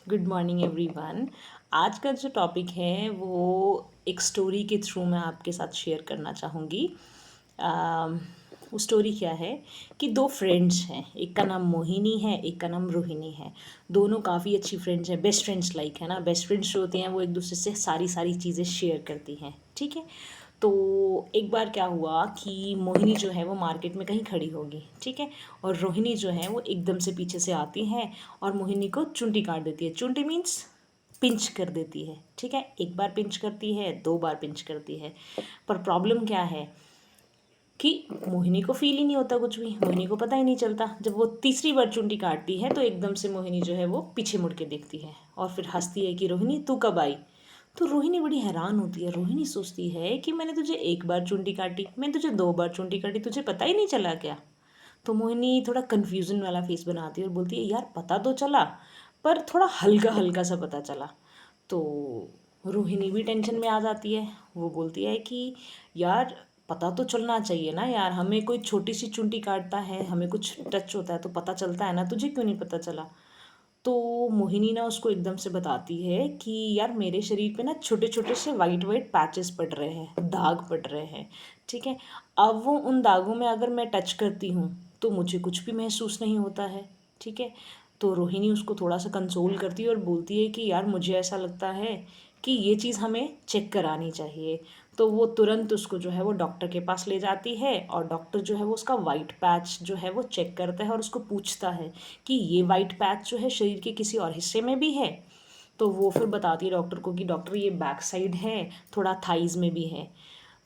Good morning everyone. आज का जो टॉपिक है वो एक स्टोरी के थ्रू मैं आपके साथ शेयर करना चाहूँगी। वो स्टोरी क्या है कि दो फ्रेंड्स हैं, एक का नाम मोहिनी है, एक का नाम रोहिणी है। दोनों काफ़ी अच्छी फ्रेंड्स हैं, बेस्ट फ्रेंड्स लाइक है ना। बेस्ट फ्रेंड्स जो होती हैं वो एक दूसरे से सारी सारी चीज़ें शेयर करती हैं, ठीक है। तो एक बार क्या हुआ कि मोहिनी जो है वो मार्केट में कहीं खड़ी होगी, ठीक है, और रोहिणी जो है वो एकदम से पीछे से आती है और मोहिनी को चुंटी काट देती है। चुंटी मीन्स पिंच कर देती है, ठीक है। एक बार पिंच करती है, दो बार पिंच करती है, पर प्रॉब्लम क्या है कि मोहिनी को फील ही नहीं होता कुछ भी, मोहिनी को पता ही नहीं चलता। जब वो तीसरी बार चुंटी काटती है तो एकदम से मोहिनी जो है वो पीछे मुड़ के देखती है और फिर हंसती है कि रोहिणी तू कब आई। तो रोहिणी बड़ी हैरान होती है। रोहिणी सोचती है कि मैंने तुझे एक बार चुंटी काटी, मैंने तुझे दो बार चुंटी काटी, तुझे पता ही नहीं चला क्या। तो मोहिनी थोड़ा कन्फ्यूज़न वाला फेस बनाती है और बोलती है यार पता तो चला, पर थोड़ा हल्का हल्का सा पता चला। तो रोहिणी भी टेंशन में आ जाती है। वो बोलती है कि यार पता तो चलना चाहिए ना यार, हमें कोई छोटी सी चुंटी काटता है, हमें कुछ टच होता है तो पता चलता है ना, तुझे क्यों नहीं पता चला। तो मोहिनी ना उसको एकदम से बताती है कि यार मेरे शरीर पे ना छोटे छोटे से वाइट वाइट पैचेस पड़ रहे हैं, दाग पड़ रहे हैं, ठीक है। अब वो उन दागों में अगर मैं टच करती हूँ तो मुझे कुछ भी महसूस नहीं होता है, ठीक है। तो रोहिणी उसको थोड़ा सा कंसोल करती है और बोलती है कि यार मुझे ऐसा लगता है कि ये चीज़ हमें चेक करानी चाहिए। तो वो तुरंत उसको जो है वो डॉक्टर के पास ले जाती है और डॉक्टर जो है वो उसका वाइट पैच जो है वो चेक करता है और उसको पूछता है कि ये वाइट पैच जो है शरीर के किसी और हिस्से में भी है। तो वो फिर बताती है डॉक्टर को कि डॉक्टर ये बैक साइड है, थोड़ा थाइज़ में भी है।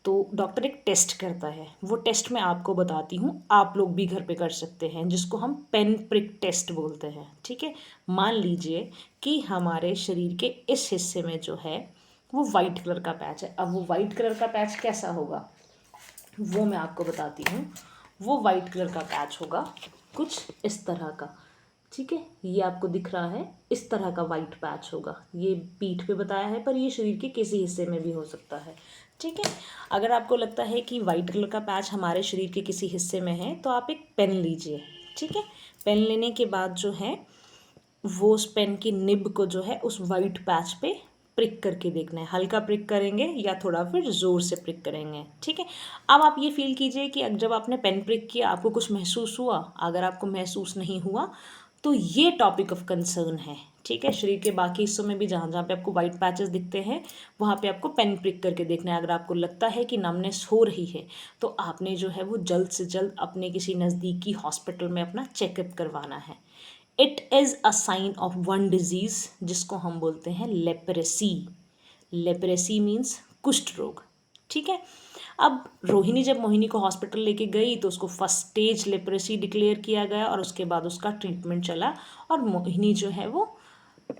तो डॉक्टर एक टेस्ट करता है, वो टेस्ट मैं आपको बताती हूँ, आप लोग भी घर पे कर सकते हैं, जिसको हम पेन प्रिक टेस्ट बोलते हैं, ठीक है। मान लीजिए कि हमारे शरीर के इस हिस्से में जो है वो वाइट कलर का पैच है। अब वो वाइट कलर का पैच कैसा होगा वो मैं आपको बताती हूँ। वो वाइट कलर का पैच होगा कुछ इस तरह का, ठीक है। ये आपको दिख रहा है, इस तरह का वाइट पैच होगा। ये पीठ पे बताया है पर ये शरीर के किसी हिस्से में भी हो सकता है, ठीक है। अगर आपको लगता है कि वाइट कलर का पैच हमारे शरीर के किसी हिस्से में है तो आप एक पेन लीजिए, ठीक है। पेन लेने के बाद जो है वो उस पेन की निब को जो है उस वाइट पैच पे प्रिक करके देखना है। हल्का प्रिक करेंगे या थोड़ा फिर ज़ोर से प्रिक करेंगे, ठीक है। अब आप ये फील कीजिए कि जब आपने पेन प्रिक किया आपको कुछ महसूस हुआ। अगर आपको महसूस नहीं हुआ तो ये टॉपिक ऑफ कंसर्न है, ठीक है। शरीर के बाकी हिस्सों में भी जहाँ जहाँ पे आपको वाइट पैचेस दिखते हैं वहाँ पे आपको पेन प्रिक करके देखना है। अगर आपको लगता है कि नमनेस हो रही है तो आपने जो है वो जल्द से जल्द अपने किसी नज़दीकी हॉस्पिटल में अपना चेकअप करवाना है। It is a sign of one disease जिसको हम बोलते हैं लेप्रेसी। लेप्रेसी मीन्स कुष्ठ रोग, ठीक है। अब रोहिणी जब मोहिनी को हॉस्पिटल लेके गई तो उसको फर्स्ट स्टेज लेप्रेसी डिक्लेयर किया गया और उसके बाद उसका ट्रीटमेंट चला और मोहिनी जो है वो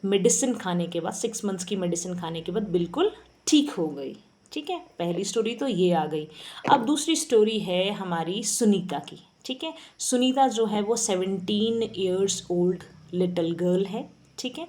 मेडिसिन खाने के बाद 6 मंथ्स की मेडिसिन खाने के बाद बिल्कुल ठीक हो गई, ठीक है। पहली स्टोरी तो ये आ गई। अब दूसरी स्टोरी है हमारी सुनीता की, ठीक है। सुनीता जो है वो 17 ईयर्स ओल्ड लिटिल गर्ल है, ठीक है।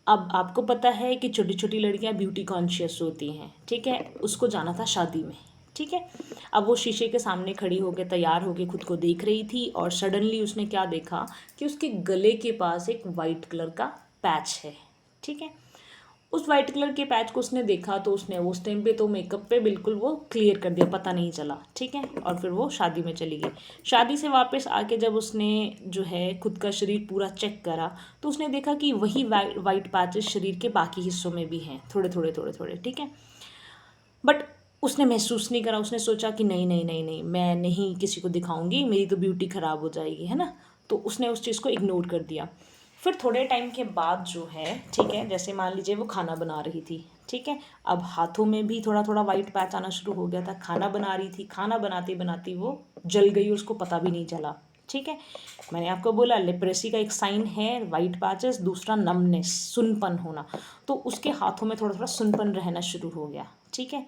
अब आपको पता है कि छोटी छोटी लड़कियां ब्यूटी कॉन्शियस होती हैं, ठीक है। उसको जाना था शादी में, ठीक है। अब वो शीशे के सामने खड़ी होकर तैयार होकर खुद को देख रही थी और सडनली उसने क्या देखा कि उसके गले के पास एक वाइट कलर का पैच है, ठीक है। उस वाइट कलर के पैच को उसने देखा तो उसने उस टाइम पे तो मेकअप पे बिल्कुल वो क्लियर कर दिया, पता नहीं चला, ठीक है। और फिर वो शादी में चली गई। शादी से वापस आके जब उसने जो है खुद का शरीर पूरा चेक करा तो उसने देखा कि वही वाइट पैचेस शरीर के बाकी हिस्सों में भी हैं, थोड़े थोड़े थोड़े थोड़े, ठीक है। बट उसने महसूस नहीं करा। उसने सोचा कि नहीं नहीं नहीं नहीं, मैं नहीं किसी को दिखाऊंगी, मेरी तो ब्यूटी ख़राब हो जाएगी, है ना। तो उसने उस चीज़ को इग्नोर कर दिया। फिर थोड़े टाइम के बाद जो है, ठीक है, जैसे मान लीजिए वो खाना बना रही थी, ठीक है। अब हाथों में भी थोड़ा थोड़ा वाइट पैच आना शुरू हो गया था। खाना बना रही थी, खाना बनाते बनाती वो जल गई और उसको पता भी नहीं चला, ठीक है। मैंने आपको बोला लेप्रेसी का एक साइन है वाइट पैचेस, दूसरा नमनेस, सुनपन होना। तो उसके हाथों में थोड़ा थोड़ा सुनपन रहना शुरू हो गया, ठीक है।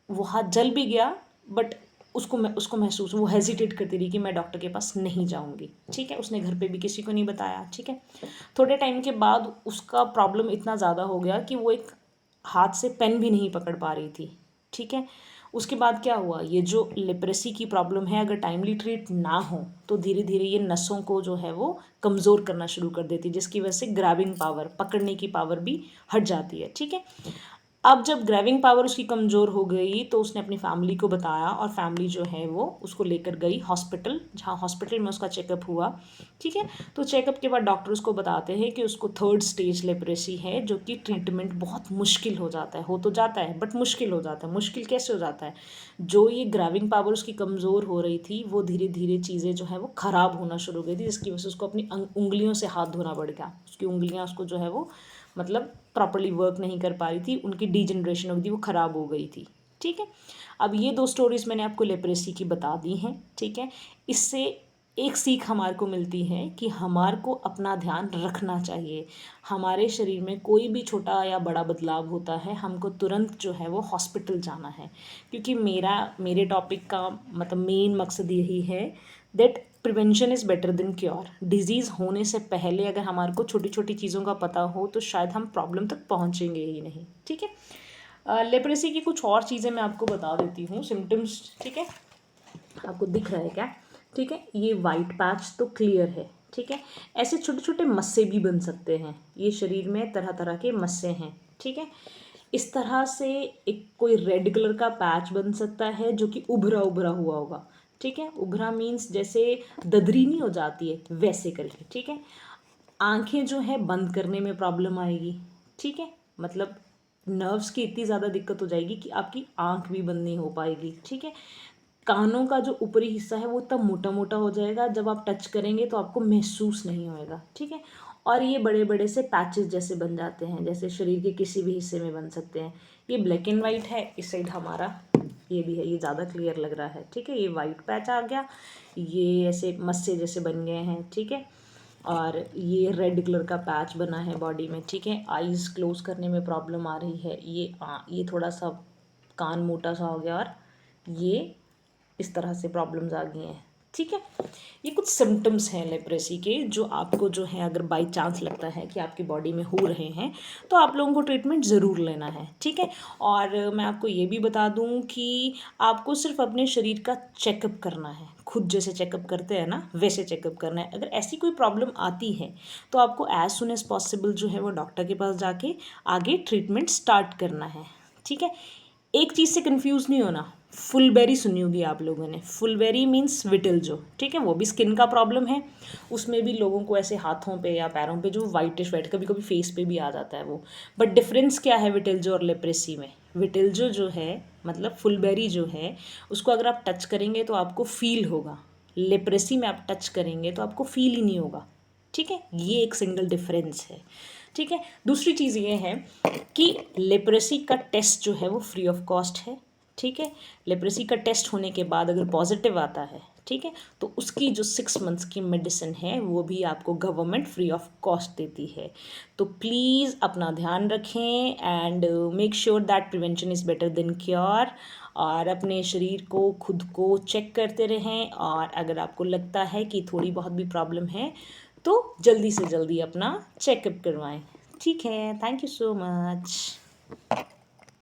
वो हाथ जल भी गया बट उसको महसूस, वो हेजिटेट करती रही कि मैं डॉक्टर के पास नहीं जाऊंगी, ठीक है। उसने घर पे भी किसी को नहीं बताया, ठीक है। थोड़े टाइम के बाद उसका प्रॉब्लम इतना ज़्यादा हो गया कि वो एक हाथ से पेन भी नहीं पकड़ पा रही थी, ठीक है। उसके बाद क्या हुआ, ये जो लेप्रेसी की प्रॉब्लम है अगर टाइमली ट्रीट ना हो तो धीरे धीरे ये नसों को जो है वो कमज़ोर करना शुरू कर देती है, जिसकी वजह से ग्रैबिंग पावर, पकड़ने की पावर भी हट जाती है। ठीक है, अब जब ग्रैबिंग पावर उसकी कमज़ोर हो गई तो उसने अपनी फैमिली को बताया और फैमिली जो है वो उसको लेकर गई हॉस्पिटल, जहाँ हॉस्पिटल में उसका चेकअप हुआ। ठीक है, तो चेकअप के बाद डॉक्टर उसको बताते हैं कि उसको 3rd स्टेज लेप्रेसी है, जो कि ट्रीटमेंट बहुत मुश्किल हो जाता है, हो तो जाता है बट मुश्किल हो जाता है। मुश्किल कैसे हो जाता है, जो ये ग्रैबिंग पावर उसकी कमज़ोर हो रही थी वो धीरे धीरे चीज़ें जो है वो ख़राब होना शुरू हो गई थी, जिसकी वजह से उसको अपनी उंगलियों से हाथ धोना पड़ गया। उसकी उंगलियाँ उसको जो है वो मतलब प्रॉपर्ली वर्क नहीं कर पा रही थी, उनकी डीजनरेशन हो गई थी, वो ख़राब हो गई थी। ठीक है, अब ये 2 स्टोरीज़ मैंने आपको लेप्रेसी की बता दी हैं। ठीक है, इससे एक सीख हमारे को मिलती है कि हमारे को अपना ध्यान रखना चाहिए। हमारे शरीर में कोई भी छोटा या बड़ा बदलाव होता है, हमको तुरंत जो है वो हॉस्पिटल जाना है, क्योंकि मेरे टॉपिक का मतलब मेन मकसद यही है that prevention is better than cure. Disease होने से पहले अगर हमारे को छोटी छोटी चीज़ों का पता हो तो शायद हम प्रॉब्लम तक पहुँचेंगे ही नहीं। ठीक है, लेप्रेसी की कुछ और चीज़ें मैं आपको बता देती हूँ, सिम्टम्स। ठीक है, आपको दिख रहा है क्या? ठीक है, ये वाइट पैच तो क्लियर है। ठीक है, ऐसे छोटे छोटे मस्से भी बन सकते हैं, ये शरीर में तरह तरह के मस्से हैं। ठीक है, इस तरह से एक कोई रेड कलर का पैच बन सकता है जो कि उभरा उभरा हुआ होगा। ठीक है, उभरा मीन्स जैसे ददरी नहीं हो जाती है वैसे करके। ठीक है, आंखें जो है बंद करने में प्रॉब्लम आएगी। ठीक है, मतलब नर्व्स की इतनी ज़्यादा दिक्कत हो जाएगी कि आपकी आंख भी बंद नहीं हो पाएगी। ठीक है, कानों का जो ऊपरी हिस्सा है वो इतना मोटा मोटा हो जाएगा, जब आप टच करेंगे तो आपको महसूस नहीं होएगा। ठीक है, और ये बड़े बड़े से पैचेस जैसे बन जाते हैं, जैसे शरीर के किसी भी हिस्से में बन सकते हैं। ये ब्लैक एंड वाइट है, इस साइड हमारा ये भी है, ये ज़्यादा क्लियर लग रहा है। ठीक है, ये वाइट पैच आ गया, ये ऐसे मस्से जैसे बन गए हैं। ठीक है, और ये रेड कलर का पैच बना है बॉडी में। ठीक है, आईज़ क्लोज करने में प्रॉब्लम आ रही है, ये थोड़ा सा कान मोटा सा हो गया, और ये इस तरह से प्रॉब्लम्स आ गई हैं। ठीक है, ये कुछ सिम्टम्स हैं लेप्रेसी के, जो आपको जो है अगर बाई चांस लगता है कि आपकी बॉडी में हो रहे हैं तो आप लोगों को ट्रीटमेंट ज़रूर लेना है। ठीक है, और मैं आपको ये भी बता दूं कि आपको सिर्फ अपने शरीर का चेकअप करना है, खुद जैसे चेकअप करते हैं ना वैसे चेकअप करना है। अगर ऐसी कोई प्रॉब्लम आती है तो आपको एज सुन एज पॉसिबल जो है वो डॉक्टर के पास जाके आगे ट्रीटमेंट स्टार्ट करना है। ठीक है, एक चीज़ से कंफ्यूज नहीं होना, फुलबेरी सुनी होगी आप लोगों ने, फुलबेरी मीन्स विटिल्जो। ठीक है, वो भी स्किन का प्रॉब्लम है, उसमें भी लोगों को ऐसे हाथों पे या पैरों पे जो वाइटिश वाइट, कभी कभी फेस पे भी आ जाता है वो। बट डिफरेंस क्या है विटिल्जो और लेप्रेसी में? विटिल्जो जो है मतलब फुलबेरी जो है, उसको अगर आप टच करेंगे तो आपको फील होगा, लेप्रेसी में आप टच करेंगे तो आपको फील ही नहीं होगा। ठीक है, ये एक सिंगल डिफरेंस है। ठीक है, दूसरी चीज़ ये है कि लेप्रेसी का टेस्ट जो है वो फ्री ऑफ कॉस्ट है। ठीक है, लेप्रेसी का टेस्ट होने के बाद अगर पॉजिटिव आता है, ठीक है, तो उसकी जो 6 मंथ्स की मेडिसिन है वो भी आपको गवर्नमेंट फ्री ऑफ कॉस्ट देती है। तो प्लीज़ अपना ध्यान रखें and make sure that prevention is better than cure, और अपने शरीर को खुद को चेक करते रहें, और अगर आपको लगता है कि थोड़ी बहुत भी प्रॉब्लम है तो जल्दी से जल्दी अपना चेकअप करवाएं। ठीक है, थैंक यू सो मच।